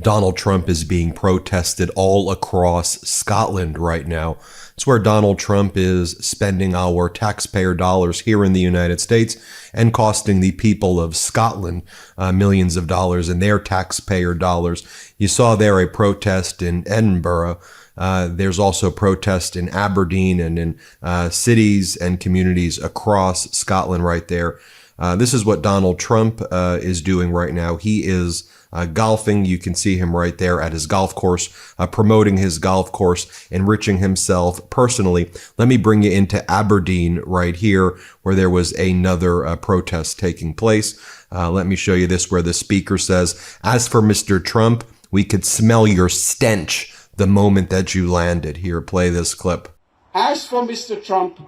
Donald Trump is being protested all across Scotland right now. It's where Donald Trump is spending our taxpayer dollars here in the United States and costing the people of Scotland millions of dollars in their taxpayer dollars. You saw there a protest in Edinburgh. There's also protests in Aberdeen and in cities and communities across Scotland right there. This is what Donald Trump is doing right now. He is golfing. You can see him right there at his golf course, promoting his golf course, enriching himself personally. Let me bring you into Aberdeen right here, where there was another protest taking place. Let me show you this, where the speaker says, "As for Mr. Trump, we could smell your stench the moment that you landed." Here, play this clip. As for Mr. Trump,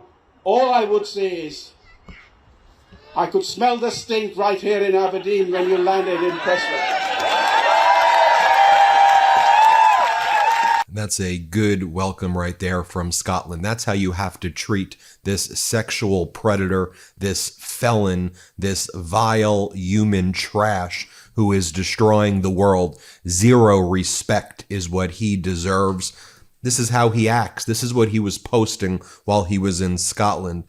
all I would say is, I could smell the stink right here in Aberdeen when you landed in Prestwick. That's a good welcome right there from Scotland. That's how you have to treat this sexual predator, this felon, this vile human trash who is destroying the world. Zero respect is what he deserves. This is how he acts. This is what he was posting while he was in Scotland.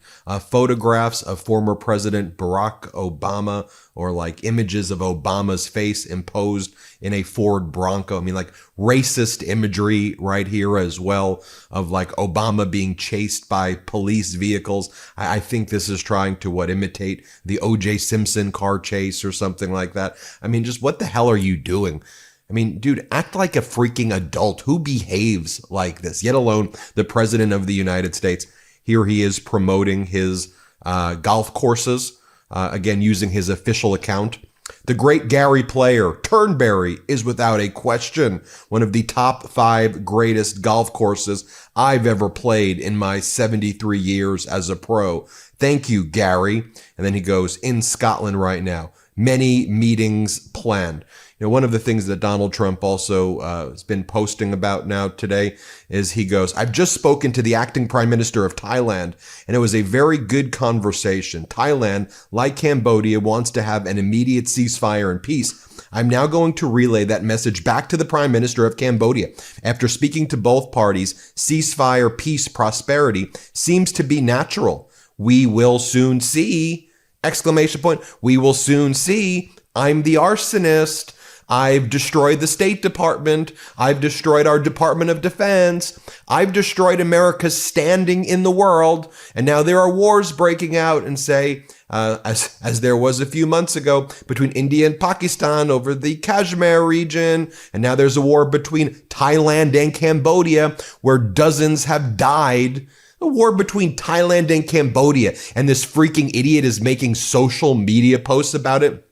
Photographs of former President Barack Obama, or like images of Obama's face imposed in a Ford Bronco. I mean, like racist imagery right here as well, of like Obama being chased by police vehicles. I think this is trying to imitate the O.J. Simpson car chase or something like that. I mean, just what the hell are you doing? I mean, dude, act like a freaking adult. Who behaves like this, yet alone the president of the United States? Here he is promoting his golf courses, again, using his official account. The great Gary Player, Turnberry, is without a question one of the top 5 greatest golf courses I've ever played in my 73 years as a pro. Thank you, Gary. And then he goes, in Scotland right now, many meetings planned. You know, one of the things that Donald Trump also has been posting about now today is he goes, I've just spoken to the acting prime minister of Thailand, and it was a very good conversation. Thailand, like Cambodia, wants to have an immediate ceasefire and peace. I'm now going to relay that message back to the prime minister of Cambodia. After speaking to both parties, ceasefire, peace, prosperity seems to be natural. We will soon see, exclamation point, we will soon see. I'm the arsonist. I've destroyed the State Department. I've destroyed our Department of Defense. I've destroyed America's standing in the world. And now there are wars breaking out, and say, as there was a few months ago between India and Pakistan over the Kashmir region. And now there's a war between Thailand and Cambodia where dozens have died. A war between Thailand and Cambodia. And this freaking idiot is making social media posts about it.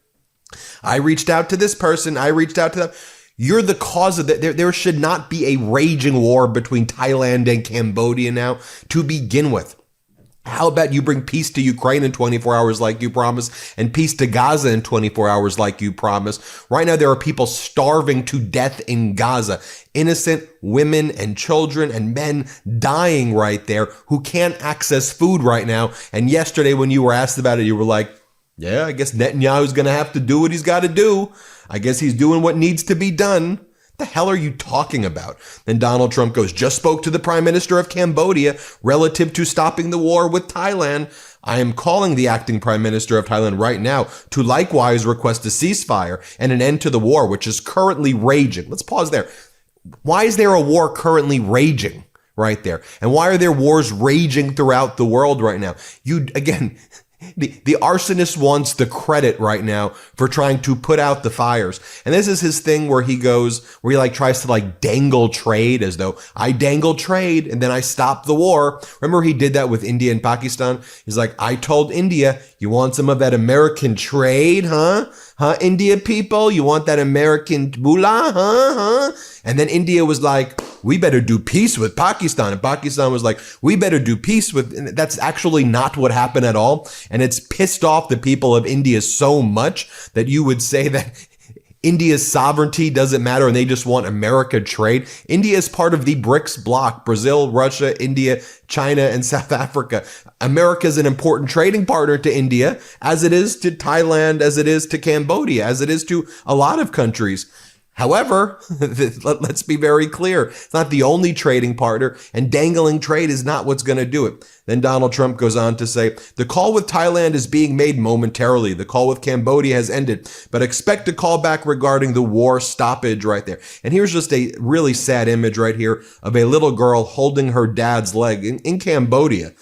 I reached out to this person. I reached out to them. You're the cause of that. There should not be a raging war between Thailand and Cambodia now to begin with. How about you bring peace to Ukraine in 24 hours like you promised, and peace to Gaza in 24 hours like you promised? Right now, there are people starving to death in Gaza. Innocent women and children and men dying right there who can't access food right now. And yesterday when you were asked about it, you were like, yeah, I guess Netanyahu's going to have to do what he's got to do. I guess he's doing what needs to be done. The hell are you talking about? Then Donald Trump goes, just spoke to the prime minister of Cambodia relative to stopping the war with Thailand. I am calling the acting prime minister of Thailand right now to likewise request a ceasefire and an end to the war, which is currently raging. Let's pause there. Why is there a war currently raging right there? And why are there wars raging throughout the world right now? The arsonist wants the credit right now for trying to put out the fires. And this is his thing where he tries to dangle trade, as though I dangle trade and then I stop the war. Remember he did that with India and Pakistan? He's like, I told India, you want some of that American trade, huh? Huh, India people? You want that American moolah, huh? And then India was like, we better do peace with Pakistan. And Pakistan was like, we better do peace with, and that's actually not what happened at all. And it's pissed off the people of India so much that you would say that India's sovereignty doesn't matter and they just want America trade. India is part of the BRICS bloc: Brazil, Russia, India, China, and South Africa. America is an important trading partner to India, as it is to Thailand, as it is to Cambodia, as it is to a lot of countries. However, let's be very clear, it's not the only trading partner, and dangling trade is not what's going to do it. Then Donald Trump goes on to say, the call with Thailand is being made momentarily. The call with Cambodia has ended, but expect a call back regarding the war stoppage right there. And here's just a really sad image right here of a little girl holding her dad's leg in Cambodia,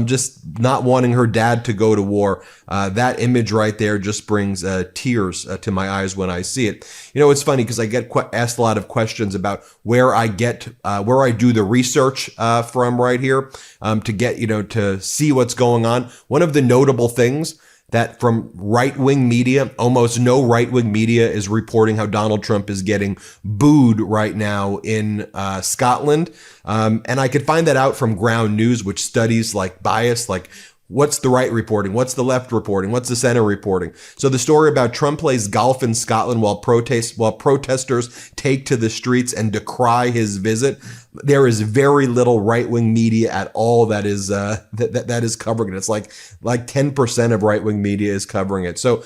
just not wanting her dad to go to war. That image right there just brings tears to my eyes when I see it. You know, it's funny because I get asked a lot of questions about where I do the research from right here to get, to see what's going on. One of the notable things that from right-wing media, almost no right-wing media is reporting how Donald Trump is getting booed right now in Scotland. And I could find that out from Ground News, which studies like bias, like what's the right reporting? What's the left reporting? What's the center reporting? So the story about Trump plays golf in Scotland while protesters take to the streets and decry his visit. There is very little right-wing media at all that is that is covering it. It's like 10% of right-wing media is covering it. So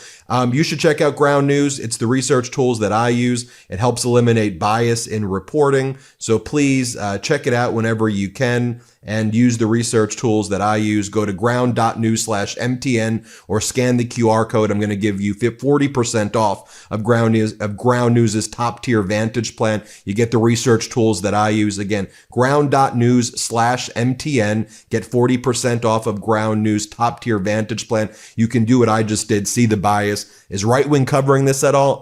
you should check out Ground News. It's the research tools that I use. It helps eliminate bias in reporting. So please check it out whenever you can and use the research tools that I use. Go to ground.news/MTN or scan the QR code. I'm going to give you 40% off of Ground News's top tier Vantage plan. You get the research tools that I use. Again, ground.news/MTN. Get 40% off of Ground News top tier Vantage plan. You can do what I just did. See the bias. Is right wing covering this at all?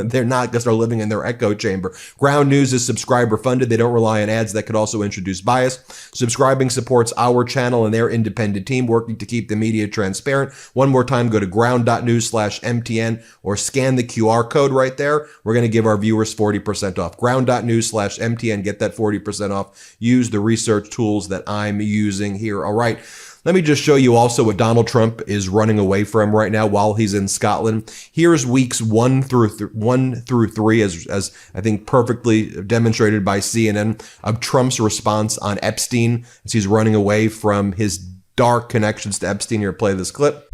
They're not, because they're living in their echo chamber. Ground News is subscriber funded. They don't rely on ads that could also introduce bias. Subscribing supports our channel and their independent team working to keep the media transparent. One more time, go to ground.news/MTN or scan the QR code right there. We're going to give our viewers 40% off. Ground.news/MTN. Get that 40% off. Use the research tools that I'm using here. All right. Let me just show you also what Donald Trump is running away from right now while he's in Scotland. Here's weeks 1 through 3, as I think perfectly demonstrated by CNN, of Trump's response on Epstein as he's running away from his dark connections to Epstein. Here, play this clip.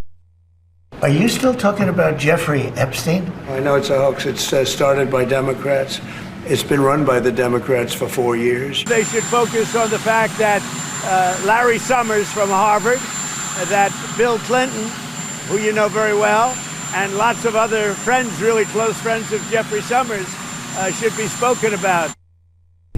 Are you still talking about Jeffrey Epstein? I know it's a hoax. It's started by Democrats. It's been run by the Democrats for 4 years. They should focus on the fact that Larry Summers from Harvard, that Bill Clinton, who you know very well, and lots of other friends, really close friends of Jeffrey Summers, should be spoken about.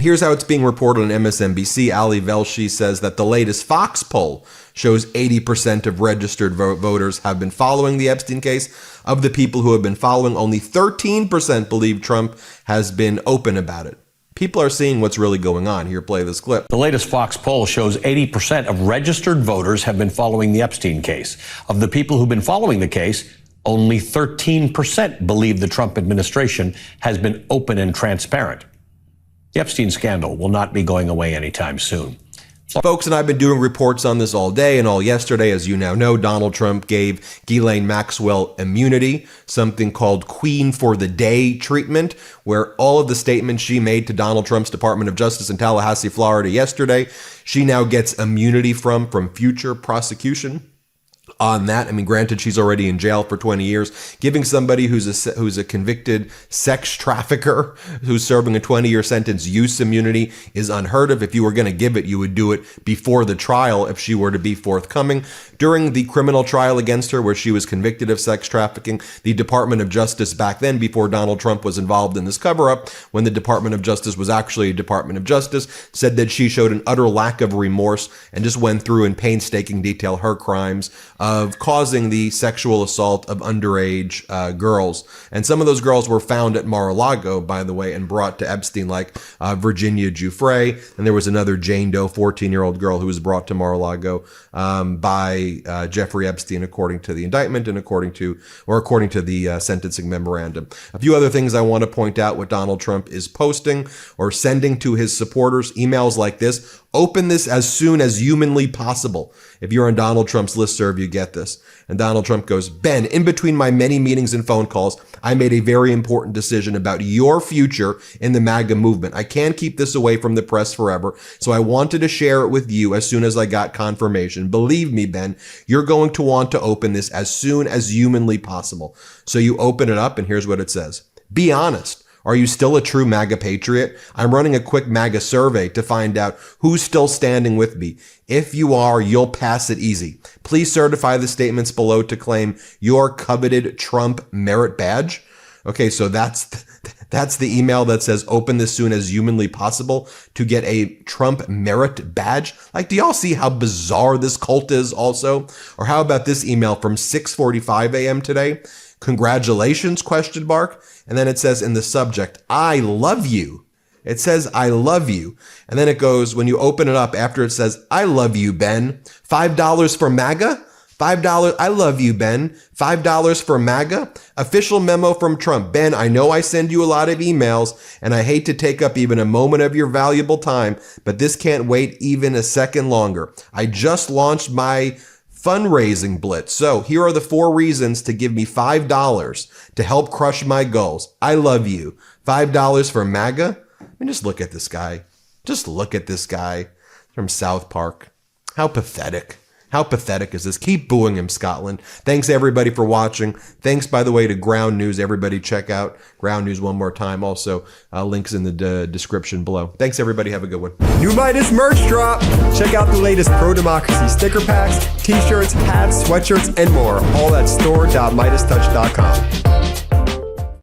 Here's how it's being reported on MSNBC. Ali Velshi says that the latest Fox poll shows 80% of registered voters have been following the Epstein case. Of the people who have been following, only 13% believe Trump has been open about it. People are seeing what's really going on. Here, play this clip. The latest Fox poll shows 80% of registered voters have been following the Epstein case. Of the people who've been following the case, only 13% believe the Trump administration has been open and transparent. The Epstein scandal will not be going away anytime soon. Folks, and I've been doing reports on this all day and all yesterday. As you now know, Donald Trump gave Ghislaine Maxwell immunity, something called Queen for the Day treatment, where all of the statements she made to Donald Trump's Department of Justice in Tallahassee, Florida yesterday, she now gets immunity from future prosecution. On that, I mean, granted, she's already in jail for 20 years. Giving somebody who's a convicted sex trafficker who's serving a 20-year sentence use immunity is unheard of. If you were going to give it, you would do it before the trial if she were to be forthcoming. During the criminal trial against her, where she was convicted of sex trafficking, the Department of Justice back then, before Donald Trump was involved in this cover-up, when the Department of Justice was actually a Department of Justice, said that she showed an utter lack of remorse and just went through in painstaking detail her crimes of causing the sexual assault of underage girls. And some of those girls were found at Mar-a-Lago, by the way, and brought to Epstein, like Virginia Giuffre. And there was another Jane Doe, 14-year-old girl who was brought to Mar-a-Lago by Jeffrey Epstein, according to the indictment and according to the sentencing memorandum. A few other things I want to point out what Donald Trump is posting or sending to his supporters, emails like this. Open this as soon as humanly possible. If you're on Donald Trump's listserv, you get this? And Donald Trump goes, Ben, in between my many meetings and phone calls, I made a very important decision about your future in the MAGA movement. I can't keep this away from the press forever, so I wanted to share it with you as soon as I got confirmation. Believe me, Ben, you're going to want to open this as soon as humanly possible. So you open it up, and here's what it says. Be honest. Are you still a true MAGA patriot? I'm running a quick MAGA survey to find out who's still standing with me. If you are, you'll pass it easy. Please certify the statements below to claim your coveted Trump merit badge. Okay, so that's the email that says open this soon as humanly possible to get a Trump merit badge. Like, do y'all see how bizarre this cult is also? Or how about this email from 6:45 a.m. today? Congratulations, ? And then it says in the subject, I love you. It says, I love you. And then it goes, when you open it up, after it says, I love you, Ben. $5 for MAGA? $5. I love you, Ben. $5 for MAGA? Official memo from Trump. Ben, I know I send you a lot of emails, and I hate to take up even a moment of your valuable time, but this can't wait even a second longer. I just launched my fundraising blitz. So here are the 4 reasons to give me $5 to help crush my goals. I love you. $5 for MAGA? I mean, just look at this guy. Just look at this guy from South Park. How pathetic. How pathetic is this? Keep booing him, Scotland. Thanks, everybody, for watching. Thanks, by the way, to Ground News. Everybody check out Ground News one more time. Also, links in the description below. Thanks, everybody. Have a good one. New Midas merch drop! Check out the latest pro-democracy sticker packs, t-shirts, hats, sweatshirts, and more. All at store.MeidasTouch.com.